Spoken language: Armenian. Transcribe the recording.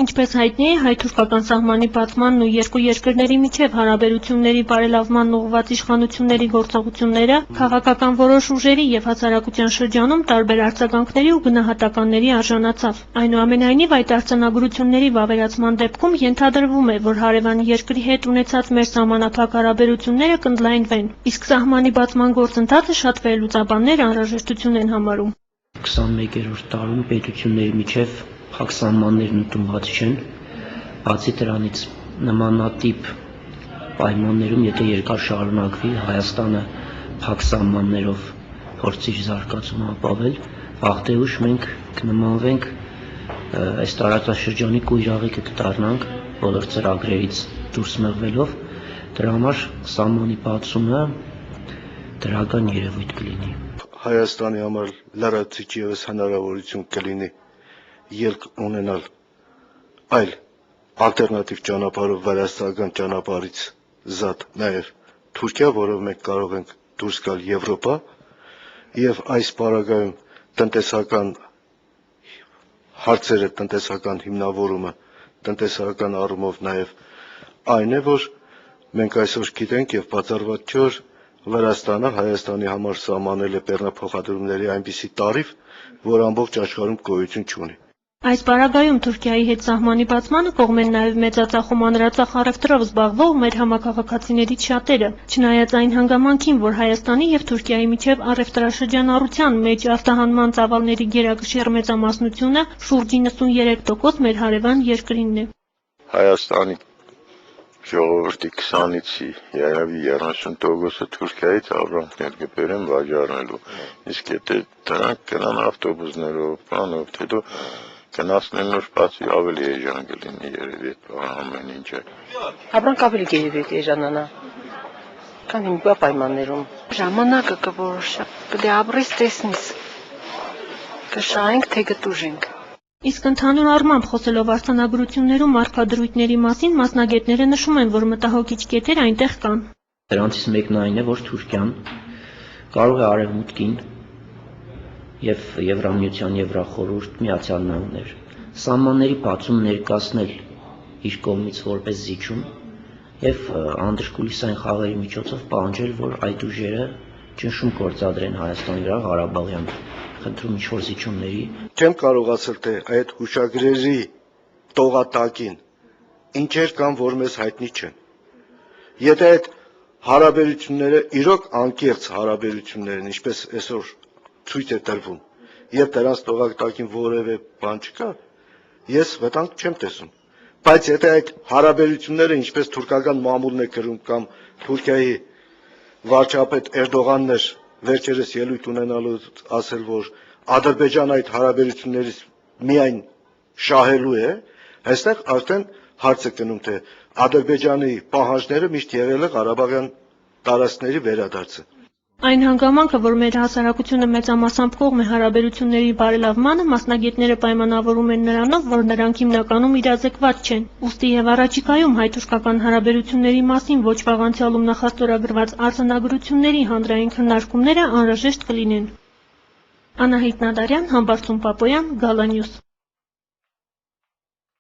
Ինչպես հայտնի է, հայ-թուրքական սահմանի բացմանն ու երկու երկրների միջև հարաբերությունների բարելավման ուղղված իշխանությունների գործողությունները քաղաքական որոշ ուժերի և հասարակության շրջանում տարբեր արձագանքների ու գնահատականների արժանացավ։ Այնուամենայնիվ, այդ արձանագրությունների վավերացման դեպքում ենթադրվում է, որ հարևան երկրի հետ ունեցած մեր սահմանափակ հարաբերությունները կընդլայնվեն, իսկ սահմանի բացման գործընթացը շատ վերլուծաբաններ անհրաժեշտություն են համարում։ 21-րդ դարում պետությունների միջև փակ սահմաններն ընդունված չեն, բացի դրանից նմանատիպ պայմաններում, եթե երկար շարունակվի, Հայաստանը փակ սահմաններով փորձի իր զարգացումը ապավել, վաղտե-ուշ մենք կնմանվենք այս տարածաշրջանի կույրաղիկը կդառնանք բոլոր ծրագրերից դուրս մղվելով, դրա համար սահմանի բացումը դրական երևույթ կլինի։ Հայաստանի համար լրացիչ ևս հնարավորություն կլինի ելք ունենալ այլ ալտերնատիվ ճանապարհով վրաստական ճանապարհից զատ նաև Թուրքիա, որով մենք կարող ենք դուրս գալ Եվրոպա, եւ այս պարագայում տնտեսական հարցերը, տնտեսական հիմնավորումը, տնտեսական առումով նաև այն է, որ մենք այսօր գիտենք եւ բացառված չէ, որ Վրաստանը Հայաստանի համար սահմանել է բեռնափոխադրումների այնպիսի տարիֆ, որ ամբողջ աշխարհում գոյություն չունի։ Այս պարագայում Թուրքիայի հետ սահմանի բացմանը կողմ են նաև մեծածախ ու մանրածախ առևտրով զբաղվող մեր համակարգացիներից շատերը, չնայած այն հանգամանքին, որ Հայաստանի եւ Թուրքիայի միջև առևտրաշրջանառության մեջ արտահանման ծավալների գերակշիռ մեծամասնությունը շուրջ 93% մեր հարևան երկրինն է։ Հայաստանի ժողովրդի 20-ից երևի 30%-ը Թուրքիայից ապրանքներ կբերեն վաճառելու, իսկ եթե դրանք գնան ավտոբուսներով, բանով, հետո գնացնելուց բացի ավելի էժան կլինի երևի ամեն ինչը։ Ապրանք ավելի երևի էժանանա, քան հիմա պայմաններում։ Ժամանակը կորոշի, պետք է ապրես տեսնես, կշահենք, թե կտուժենք։ Իսկ ընդհանուր առմամբ խոսելով արձանագրություններում առկա դրույթների մասին, մասնագետները նշում են, որ մտահոգիչ կետեր այնտեղ կան։ Դրանցից մեկն այն է, որ Թուրքիան կարող է արևմուտքին եւ Եվրամիության, Եվրախորհուրդ, Միացյալ Նահանգներ սահմանների բացում ներկայացնել իր կողմից որպես զիջում եւ անդրկուլիսային խաղերի միջոցով պահանջել, որ այդ ուժերը ճնշում գործադրեն Հայաստանի վրա Ղարաբաղյան խնդրում ինչ-որ զիջումների։ Չեմ կարող ասել, թե այդ հուշագրերի տողատակին ինչեր կան, որ մեզ հայտնի չեն։ Եթե այդ հարաբերությունները իրոք անկեղծ հարաբերություններ են, ինչպես այսօր ցույց է տրվում, եւ դրանց տողատակին որևէ բան չկա, ես վտանգ չեմ տեսնում։ Բայց եթե այդ հարաբերությունները, ինչպես թուրքական մամուլն է գրում կամ Թուրքիայի վարչապետ Էրդողանն էր վերջերս ելույթ ունենալու ասել, որ Ադրբեջանը այդ հարաբերություններից միայն շահելու է, այստեղ արդեն հարց է կնում, թե Ադրբեջանի պահանջները միշտ եղել է Ղարաբաղյան տարածքների վերադարձը։ Այն հանգամանքը, որ մեր հասարակությունը մեծամասամբ կողմ է հարաբերությունների բարելավմանը, մասնագետները պայմանավորում են նրանով, որ նրանք հիմնականում իրազեկված չեն։ Ուստի եւ առաջիկայում հայ-թուրքական հարաբերությունների մասին ոչ վաղ անցյալում նախաստորագրված արձանագրությունների հանրային քննարկումները անհրաժեշտ կլինեն։ Անահիտ Նադարյան, Համբարձում Պապոյան, Գալանյուս։